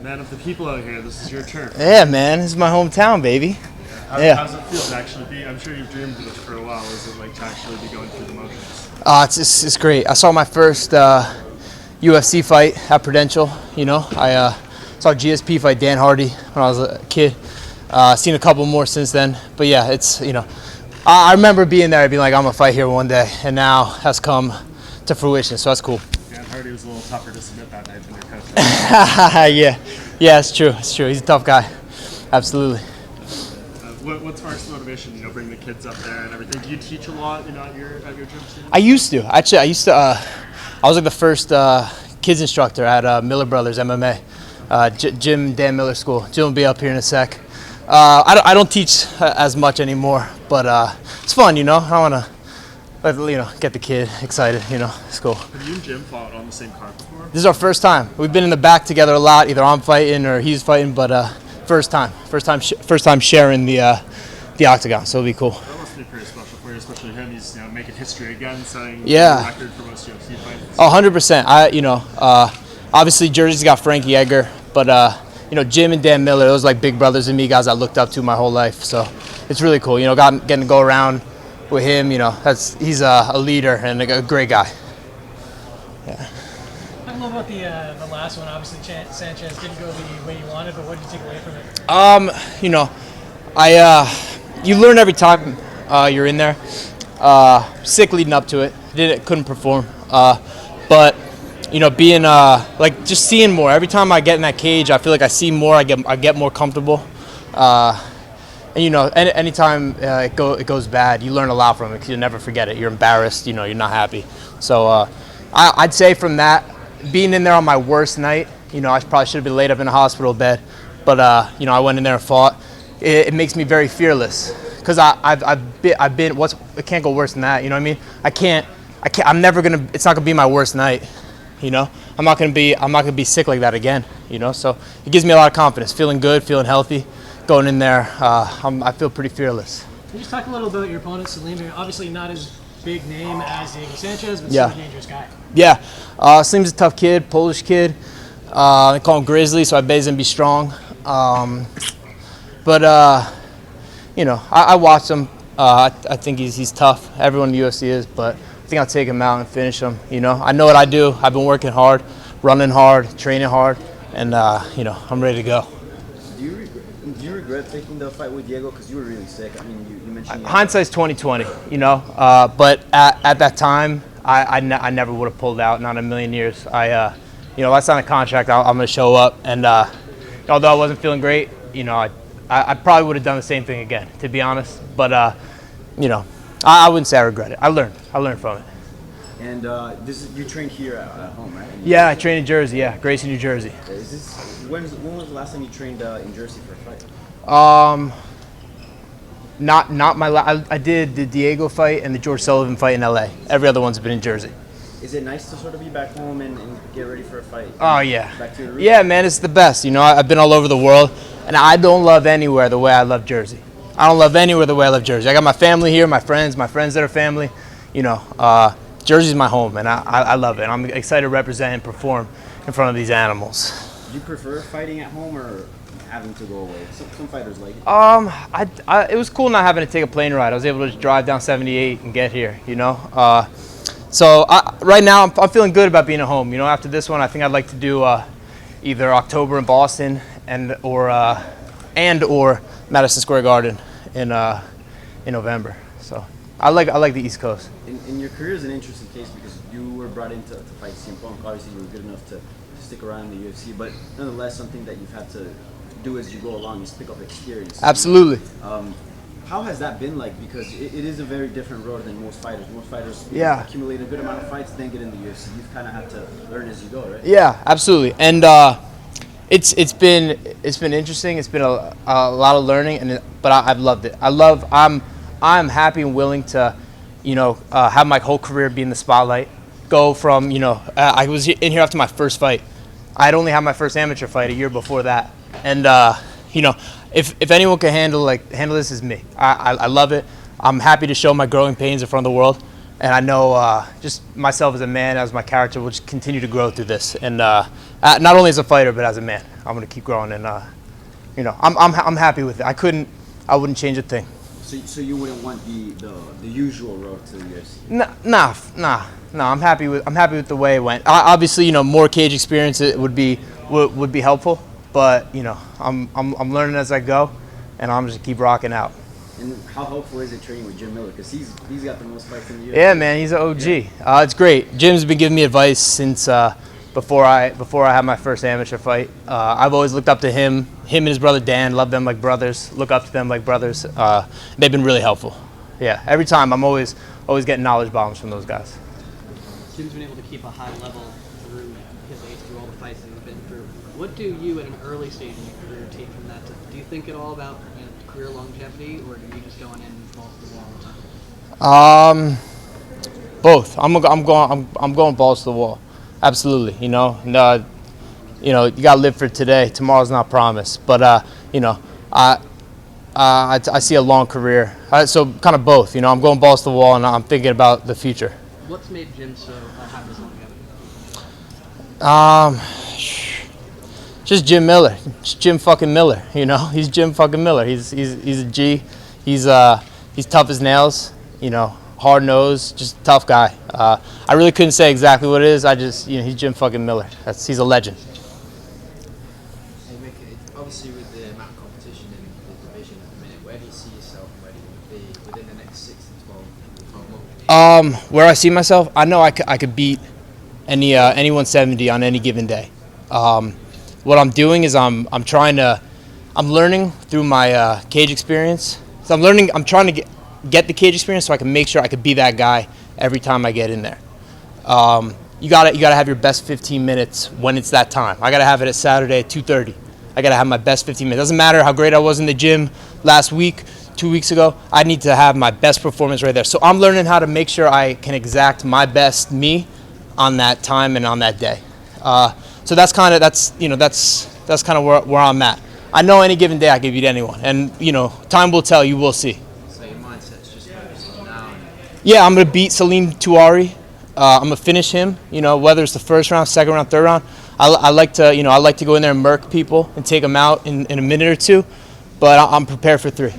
Man of the people out here, this is your turf. Yeah, man, this is my hometown, baby. How's it feel to actually be? I'm sure you've dreamed of this for a while. Is it like to actually be going through the motions? It's great. I saw my first UFC fight at Prudential. You know, I saw GSP fight Dan Hardy when I was a kid. Seen a couple more since then. But yeah, it's, you know, I remember being there and being like, I'm gonna fight here one day, and now has come to fruition. So that's cool. Dan Hardy was a little tougher to submit that night than your coach. yeah, it's true. It's true. He's a tough guy. Absolutely. What sparks motivation? You know, bring the kids up there and everything. Do you teach a lot? You know, at your gym? I used to. Actually, I was like the first kids instructor at Miller Brothers MMA, Jim Dan Miller School. Jim will be up here in a sec. I don't teach as much anymore, but it's fun. You know, I want to get the kid excited. You know, it's cool. Have you and Jim fought on the same card before? This is our first time. We've been in the back together a lot. Either I'm fighting or he's fighting, but. First time sharing the octagon, so it'll be cool. That must be pretty special for you, especially him. He's making history again, setting the record for most UFC fights. 100%. Obviously Jersey's got Frankie Edgar, but Jim and Dan Miller, those like big brothers and me, guys I looked up to my whole life. So it's really cool. You know, getting to go around with him. You know, he's a leader and a great guy. Yeah. Talk a little about the last one. Obviously, Sanchez didn't go the way you wanted, but what did you take away from it? You learn every time you're in there. Sick leading up to it. Couldn't perform. But being just seeing more. Every time I get in that cage, I feel like I see more. I get more comfortable. Anytime it goes bad, you learn a lot from it because you'll never forget it. You're embarrassed. You're not happy. So I'd say from that. Being in there on my worst night, I probably should have been laid up in a hospital bed, but I went in there and fought. It makes me very fearless because I've been. It can't go worse than that. You know what I mean? I'm never gonna. It's not gonna be my worst night. I'm not gonna be sick like that again. So it gives me a lot of confidence. Feeling good, feeling healthy, going in there. I feel pretty fearless. Can you just talk a little bit about your opponent, Salim? Obviously not as big name as Diego Sanchez, but still a dangerous guy. Yeah, Salim's a tough kid, Polish kid. They call him Grizzly, so I bet he's gonna be strong. I watched him. I think he's tough. Everyone in the UFC is, but I think I'll take him out and finish him. I know what I do. I've been working hard, running hard, training hard, and I'm ready to go. Do you regret taking the fight with Diego because you were really sick? I mean, you mentioned hindsight's 20/20, but at that time, I never would have pulled out, not in a million years. I signed a contract. I'm going to show up, and although I wasn't feeling great, I probably would have done the same thing again, to be honest. But I wouldn't say I regret it. I learned from it. And you trained here at home, right? Yeah, I trained in Jersey. Yeah, Gracie, New Jersey. When was the last time you trained in Jersey for a fight? Not my I did the Diego fight and the George Sullivan fight in LA. Every other one's been in Jersey. Is it nice to sort of be back home and get ready for a fight? Oh yeah. Back to your roots? Yeah, man, it's the best. I've been all over the world, and I don't love anywhere the way I love Jersey. I don't love anywhere the way I love Jersey. I got my family here, my friends that are family. Jersey's my home, and I love it. I'm excited to represent and perform in front of these animals. Do you prefer fighting at home or having to go away? Some fighters like it. It was cool not having to take a plane ride. I was able to just drive down 78 and get here. So right now I'm feeling good about being at home. After this one, I think I'd like to do either October in Boston or Madison Square Garden in November. So I like the East Coast. And your career is an interesting case because you were brought in to fight CM Punk. Obviously, you were good enough to stick around in the UFC, but nonetheless, something that you've had to do as you go along is pick up experience. Absolutely. How has that been like? Because it is a very different road than most fighters. Most fighters accumulate a good amount of fights, then get in the UFC. You've kind of had to learn as you go, right? Yeah, absolutely. And it's been interesting. It's been a lot of learning, but I've loved it. I'm happy and willing to, have my whole career be in the spotlight. Go from, I was in here after my first fight. I'd only had my first amateur fight a year before that, and if anyone can handle this, is me. I love it. I'm happy to show my growing pains in front of the world, and I know just myself as a man, as my character, will just continue to grow through this. And not only as a fighter, but as a man, I'm going to keep growing. And I'm happy with it. I wouldn't change a thing. So you wouldn't want the usual road to the UFC? Nah. I'm happy with the way it went. Obviously, more cage experience would be helpful. But I'm learning as I go, and I'm just keep rocking out. And how helpful is it training with Jim Miller? Because he's got the most fights in the UFC. Yeah, man, he's an OG. Yeah. It's great. Jim's been giving me advice since before I had my first amateur fight. I've always looked up to him and his brother Dan. Love them like brothers. Look up to them like brothers. They've been really helpful. Yeah, every time I'm always getting knowledge bombs from those guys. Jim's been able to keep a high level through his age, through all the fights that he's been through. What do you, at an early stage in your career, take from that? Do you think at all about career longevity, or do you just going in balls to the wall all the time? Both. I'm going balls to the wall. Absolutely. You gotta live for today. Tomorrow's not promised. But I see a long career. So kind of both. I'm going balls to the wall, and I'm thinking about the future. What's made Jim so have this longevity? Just Jim Miller. Just Jim fucking Miller. He's Jim fucking Miller. He's a G. He's tough as nails. Hard nosed, just a tough guy. I really couldn't say exactly what it is. He's Jim fucking Miller. He's a legend. Hey Mick, obviously with the amount of competition in the division at the minute, where do you see yourself and where do you want to be within the next 6 to 12 months? Where I see myself, I know I could beat any 170 on any given day. What I'm doing is I'm learning through my cage experience. So I'm trying to get the cage experience so I can make sure I could be that guy every time I get in there. You gotta have your best 15 minutes when it's that time. I gotta have it at Saturday at 2:30. I gotta have my best 15 minutes. Doesn't matter how great I was in the gym last week, 2 weeks ago. I need to have my best performance right there. So I'm learning how to make sure I can exact my best me on that time and on that day. So that's kind of where I'm at. I know any given day I can beat anyone, and time will tell. You will see. So your mindset's just focused on now. Yeah, I'm gonna beat Salim Touari. I'm gonna finish him. Whether it's the first round, second round, third round. I like to go in there and murk people and take them out in a minute or two. But I'm prepared for 3.